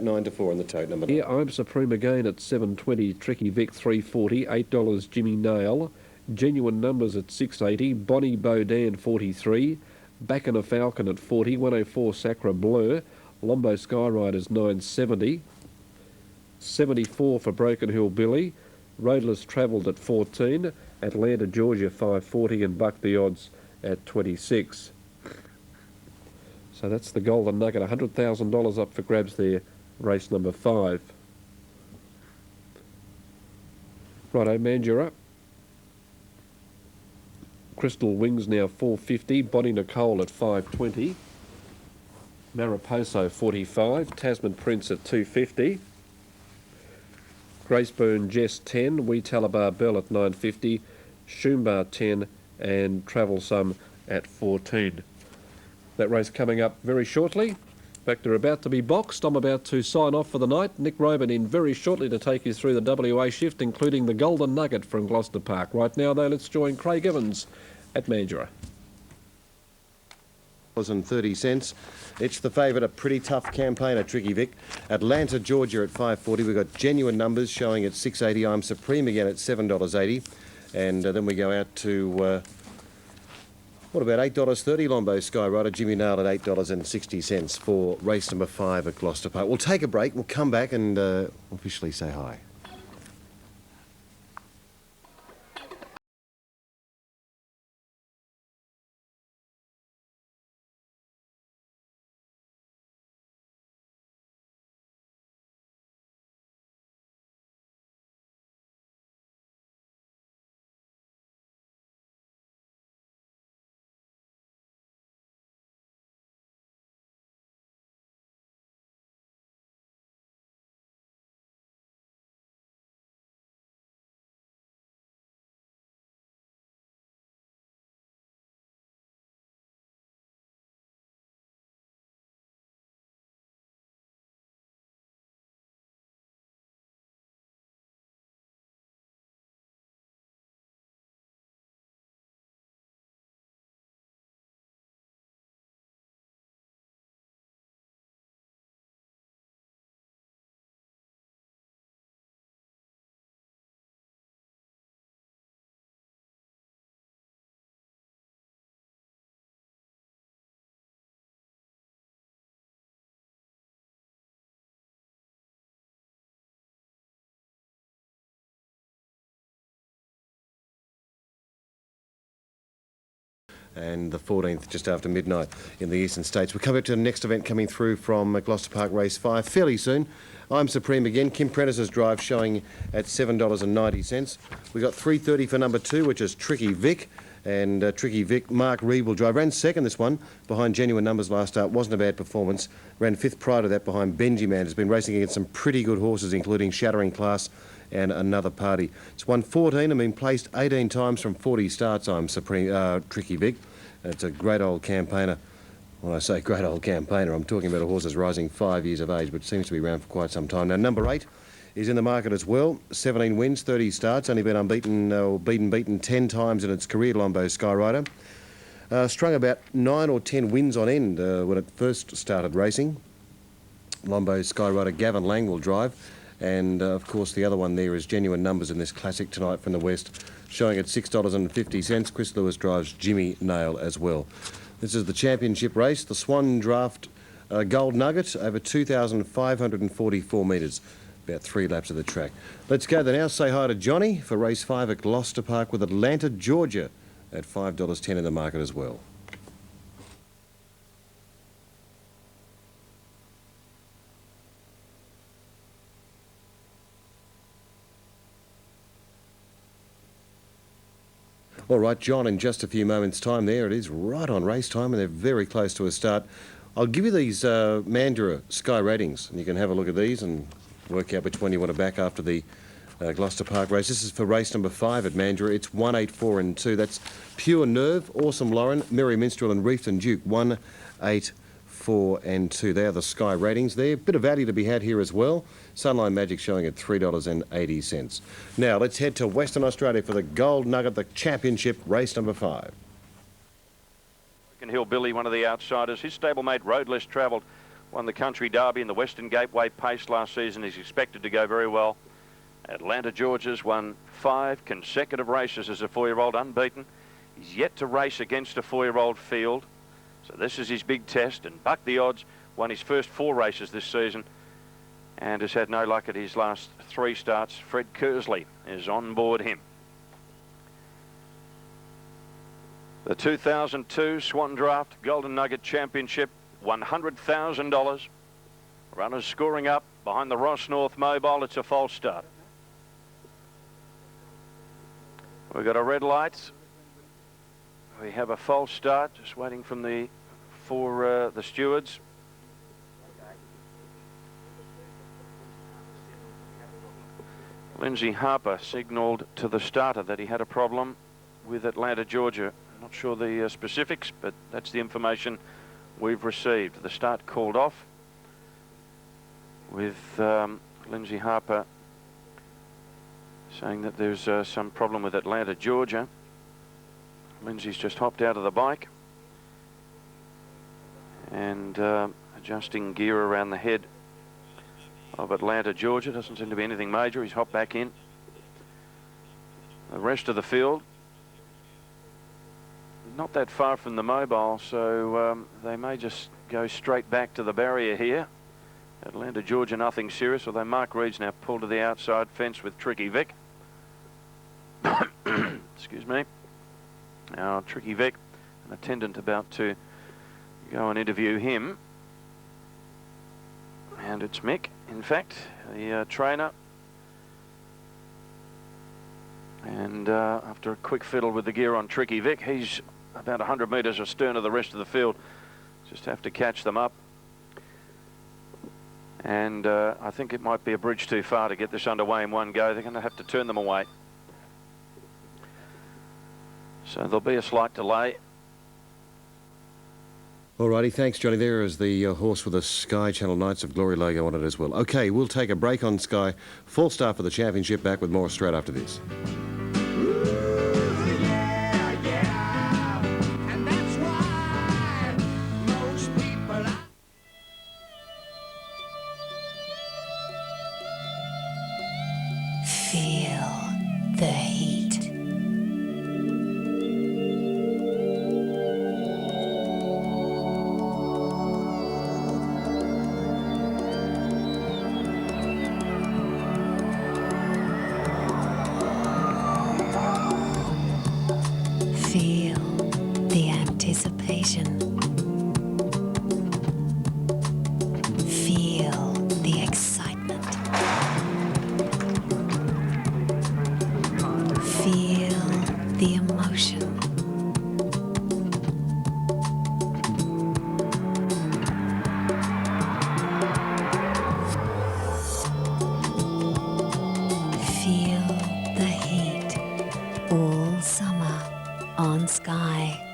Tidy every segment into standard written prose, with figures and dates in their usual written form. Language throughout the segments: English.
9 to 4 in the tote, number 9. Yeah, I'm Supreme again at 7.20. Tricky Vic 3.40. $8 Jimmy Nail. Genuine Numbers at 6.80. Bonnie Bodan 43. Back in a Falcon at 40. 104 Sacra Blur. Lombo Skyriders 9.70. 74 for Broken Hill Billy. Roadless Travelled at 14. Atlanta, Georgia 5.40 and Buck the Odds at 26. So that's the Golden Nugget. $100,000 up for grabs there. Race number 5. Righto, Mandurah. Crystal Wings now 4.50. Bonnie Nicole at 5.20. Mariposo 45. Tasman Prince at 2.50. Graceburn Jess 10. Wee Talabar Bell at 9.50. Shoombar 10 and Travelsome at 14. That race coming up very shortly. In fact, they're about to be boxed. I'm about to sign off for the night. Nick Roban in very shortly to take you through the WA shift, including the Golden Nugget from Gloucester Park. Right now, though, let's join Craig Evans at Mandurah. $30. It's the favourite, a pretty tough campaigner, Tricky Vic. Atlanta, Georgia at 5.40. We've got Genuine Numbers showing at 6.80. I'm Supreme again at $7.80. And then we go out to... what about $8.30 Lombo Skyrider, Jimmy Nail at $8.60 for race number 5 at Gloucester Park. We'll take a break, we'll come back and officially say hi. And the 14th just after midnight in the eastern states. We'll come back to the next event coming through from Gloucester Park Race 5 fairly soon. I'm Supreme again. Kim Prentice's drive showing at $7.90. We've got $3.30 for number 2, which is Tricky Vic. And Tricky Vic, Mark Reed will drive. Ran second this one behind Genuine Numbers last start. Wasn't a bad performance. Ran 5th prior to that behind Benji Man. Has been racing against some pretty good horses, including Shattering Class and Another Party. It's won 14 and been placed 18 times from 40 starts. I'm Supreme, Tricky Vic. It's a great old campaigner. When I say great old campaigner, I'm talking about a horse that's rising 5 years of age, but seems to be around for quite some time. Now, number 8 is in the market as well. 17 wins, 30 starts, only been unbeaten or beaten 10 times in its career, Lombo Skyrider. Strung about 9 or 10 wins on end when it first started racing. Lombo Skyrider, Gavin Lang will drive. And, of course, the other one there is Genuine Numbers in this classic tonight from the West, showing at $6.50. Chris Lewis drives Jimmy Nail as well. This is the championship race, the Swan Draft Gold Nugget, over 2,544 metres, about 3 laps of the track. Let's go there now. Say hi to Johnny for race 5 at Gloucester Park with Atlanta, Georgia at $5.10 in the market as well. All right, John, in just a few moments' time there, it is right on race time and they're very close to a start. I'll give you these Mandurah Sky ratings and you can have a look at these and work out which one you want to back after the Gloucester Park race. This is for race number 5 at Mandurah. It's 1, 8, 4 and 2. That's Pure Nerve, Awesome Lauren, Merry Minstrel and Reefton Duke. 1, 8, 4 and 2. They are the Sky ratings there. Bit of value to be had here as well. Sunline Magic showing at $3.80. Now let's head to Western Australia for the Gold Nugget, the championship race number 5. Hill Billy, one of the outsiders. His stablemate Roadless Travelled Won the Country Derby in the Western Gateway Pace last season. He's expected to go very well. Atlanta Georgia's won 5 consecutive races as a 4-year-old, unbeaten. He's yet to race against a 4-year-old field. So this is his big test, and bucked the odds. Won his first 4 races this season and has had no luck at his last 3 starts. Fred Kersley is on board him. The 2002 Swan Draft Golden Nugget Championship, $100,000. Runners scoring up behind the Ross North Mobile. It's a false start. We've got a red light. We have a false start, just waiting for the stewards. Lindsay Harper signalled to the starter that he had a problem with Atlanta, Georgia. Not sure the specifics, but that's the information we've received. The start called off with Lindsay Harper saying that there's some problem with Atlanta, Georgia. Lindsay's just hopped out of the bike and adjusting gear around the head of Atlanta, Georgia. Doesn't seem to be anything major. He's hopped back in. The rest of the field not that far from the mobile, so they may just go straight back to the barrier here. Atlanta, Georgia, nothing serious, although Mark Reed's now pulled to the outside fence with Tricky Vic. Excuse me. Now Tricky Vic, an attendant about to go and interview him. And it's Mick, in fact, the trainer. And after a quick fiddle with the gear on Tricky Vic, he's about 100 metres astern of the rest of the field. Just have to catch them up. And I think it might be a bridge too far to get this underway in one go. They're going to have to turn them away. So there'll be a slight delay. Alrighty, thanks, Johnny. There is the horse with the Sky Channel Knights of Glory logo on it as well. Okay, we'll take a break on Sky. Full start for the championship. Back with more straight after this. Feel the heat. Feel the anticipation. Feel the excitement. Feel the emotion. Feel the heat all summer on Sky.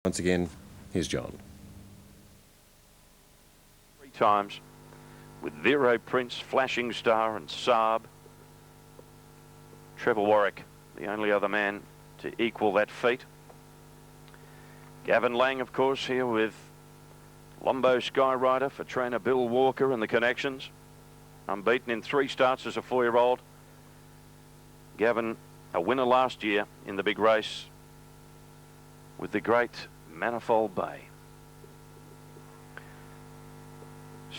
Once again, here's John. 3 times with Vero Prince, Flashing Star and Saab. Trevor Warwick, the only other man to equal that feat. Gavin Lang, of course, here with Lombo Skyrider for trainer Bill Walker and the Connections. Unbeaten in 3 starts as a 4-year-old. Gavin, a winner last year in the big race with the great Manifold Bay.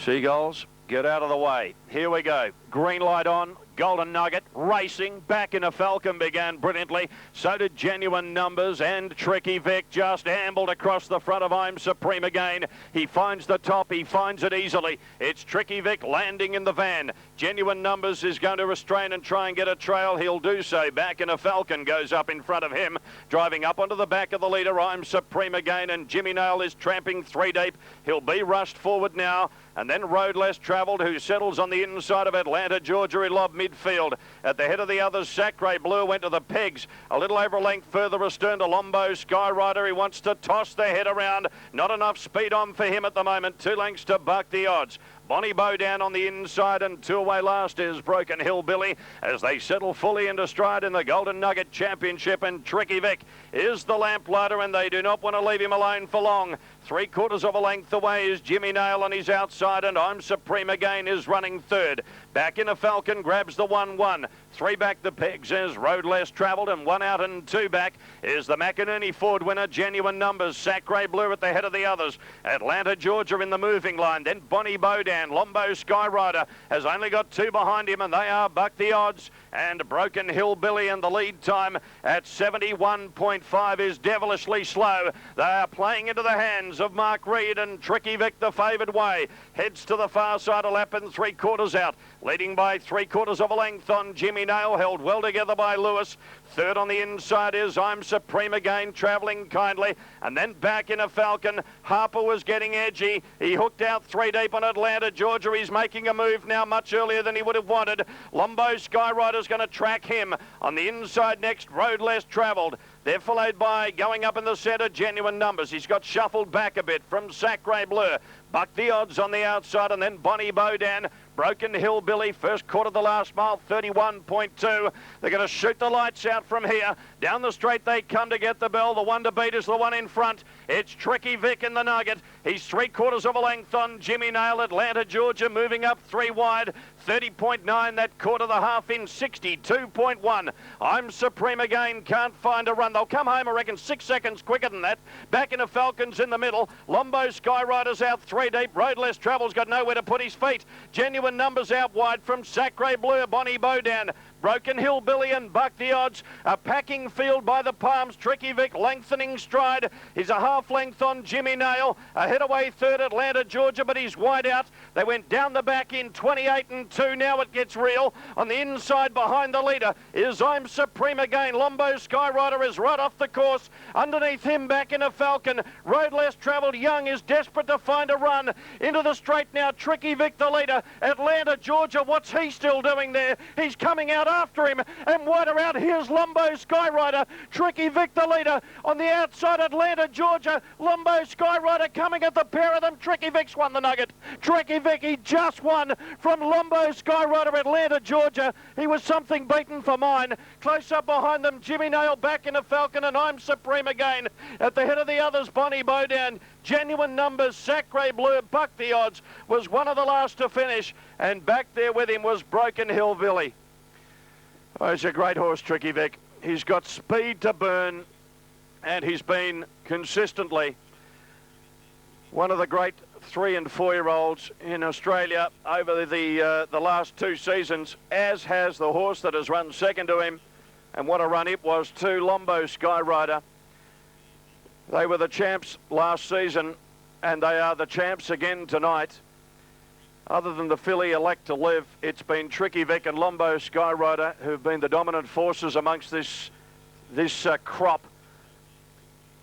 Seagulls, get out of the way. Here we go. Green light on. Golden Nugget racing back in a Falcon began brilliantly. So did Genuine Numbers, and Tricky Vic just ambled across the front of I'm Supreme again. He finds the top. He finds it easily. It's Tricky Vic landing in the van. Genuine Numbers is going to restrain and try and get a trail. He'll do so. Back in a Falcon goes up in front of him. Driving up onto the back of the leader, I'm Supreme again, and Jimmy Nail is tramping 3 deep. He'll be rushed forward now. And then Road Less Travelled, who settles on the inside of Atlanta, Georgia, in lob midfield. At the head of the others, Sacre Bleu went to the pegs. A little over a length further astern to Lombo Skyrider. He wants to toss the head around. Not enough speed on for him at the moment. 2 lengths to buck the odds. Bonnie Bow down on the inside, and 2 away last is Broken Hillbilly as they settle fully into stride in the Golden Nugget Championship. And Tricky Vic is the lamplighter, and they do not want to leave him alone for long. 3/4 of a length away is Jimmy Nail on his outside, and I'm Supreme again is running third. Back in a Falcon grabs the 1-1. 3 back the pegs is Road Less Travelled, and 1 out and 2 back is the McInerney Ford winner, Genuine Numbers. Sacre Bleu at the head of the others. Atlanta, Georgia in the moving line. Then Bonnie Bodan. Lombo Skyrider has only got 2 behind him, and they are Buck the Odds and Broken Hillbilly, and the lead time at 71.5 is devilishly slow. They are playing into the hands of Mark Reed, and Tricky Vic the favoured way. Heads to the far side, a lap and 3/4 out. Leading by 3/4 of a length on Jimmy Nail, held well together by Lewis. Third on the inside is I'm Supreme again, travelling kindly. And then back in a Falcon, Harper was getting edgy. He hooked out 3 deep on Atlanta, Georgia. He's making a move now much earlier than he would have wanted. Lombo Skyrider's going to track him. On the inside next, Road Less Travelled. They're followed by, going up in the centre, Genuine Numbers. He's got shuffled back a bit from Sacre Bleu. Buck the Odds on the outside, and then Bonnie Bodan. Broken Hillbilly, first quarter of the last mile, 31.2. They're going to shoot the lights out from here. Down the straight they come to get the bell. The one to beat is the one in front. It's Tricky Vic in the Nugget. He's 3/4 of a length on Jimmy Nail. Atlanta, Georgia, moving up 3 wide. 30.9, that quarter, the half in 62.1. I'm Supreme again, can't find a run. They'll come home, I reckon, 6 seconds quicker than that. Back in a Falcons in the middle. Lombo Skyrider's out 3 deep. Road Less Travel's got nowhere to put his feet. Genuine Numbers out wide from Sacre Bleu, Bonnie Bodan. Broken Hillbilly and Buck the Odds. A packing field by the Palms. Tricky Vic lengthening stride. He's a half length on Jimmy Nail. Ahead away third, Atlanta, Georgia, but he's wide out. They went down the back in 28 and 2. Now it gets real. On the inside behind the leader is I'm Supreme again. Lombo Skyrider is right off the course. Underneath him, back in a Falcon. Road Less Travelled. Young is desperate to find a run. Into the straight now. Tricky Vic the leader. Atlanta, Georgia, what's he still doing there? He's coming out after him, and wider out, here's Lombo Skyrider. Tricky Vic the leader. On the outside, Atlanta, Georgia. Lombo Skyrider coming at the pair of them. Tricky Vic's won the Nugget. Tricky Vic, he just won from Lombo Skyrider, Atlanta, Georgia. He was something beaten for mine. Close up behind them, Jimmy Nail back in a Falcon, and I'm Supreme again. At the head of the others, Bonnie Bodan. Genuine Numbers, Sacre Bleu, Buck the Odds was one of the last to finish, and back there with him was Broken Hillbilly. Oh, he's a great horse, Tricky Vic. He's got speed to burn, and he's been consistently one of the great 3 and 4-year-olds in Australia over the last 2 seasons, as has the horse that has run second to him. And what a run it was too, Lombo Skyrider. They were the champs last season, and they are the champs again tonight. Other than the filly Elect to Live, it's been Tricky Vic and Lombo Skyrider who've been the dominant forces amongst this crop.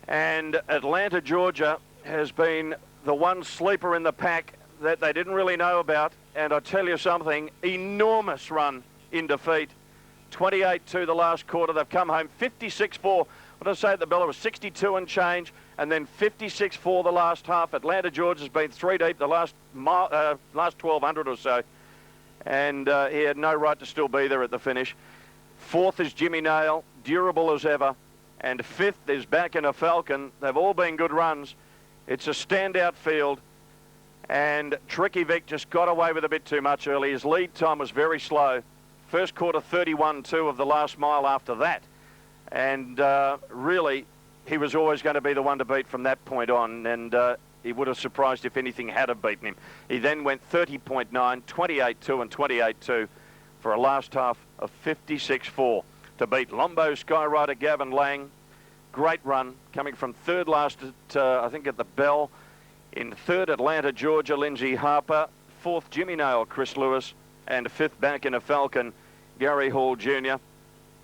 And Atlanta, Georgia has been the one sleeper in the pack that they didn't really know about. And I tell you something, enormous run in defeat. 28-2 the last quarter. They've come home 56-4. What did I say at the bell? It was 62 and change, and then 56-4 the last half. Atlanta, Georgia's been 3 deep the last 1,200 or so, and he had no right to still be there at the finish. Fourth is Jimmy Nail, durable as ever, and fifth is Back in a Falcon. They've all been good runs. It's a standout field, and Tricky Vic just got away with a bit too much early. His lead time was very slow. First quarter 31-2 of the last mile after that. And really, he was always going to be the one to beat from that point on. And he would have surprised if anything had have beaten him. He then went 30.9, 28.2 and 28.2 for a last half of 56.4 to beat Lombo Skyrider Gavin Lang. Great run, coming from third last at, I think, at the Bell. In third, Atlanta, Georgia, Lindsay Harper. Fourth, Jimmy Nail, Chris Lewis. And fifth, back in a Falcon, Gary Hall Jr.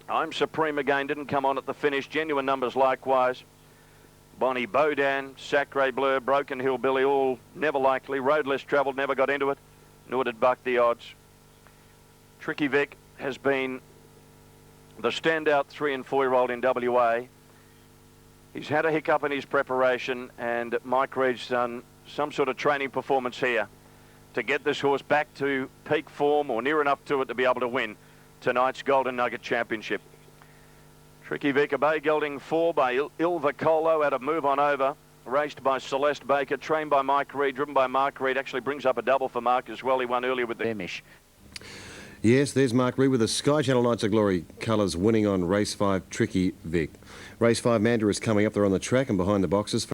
I'm Supreme again, didn't come on at the finish. Genuine Numbers likewise. Bonnie Bodan, Sacre Bleu, Broken Hill Billy, all never likely. Road Less Travelled, never got into it, nor did Buck the odds. Tricky Vic has been the standout 3 and 4-year-old in WA. He's had a hiccup in his preparation, and Mike Reed's done some sort of training performance here to get this horse back to peak form or near enough to it to be able to win tonight's Golden Nugget Championship. Tricky Vic, a bay gelding 4 by Ilva Colo out of Move On Over, raced by Celeste Baker, trained by Mike Reed, driven by Mark Reed, actually brings up a double for Mark as well. He won earlier with the Beamish. Yes, there's Mark Reed with the Sky Channel Knights of Glory colours winning on race 5, Tricky Vic. Race 5, Manda is coming up there on the track and behind the boxes.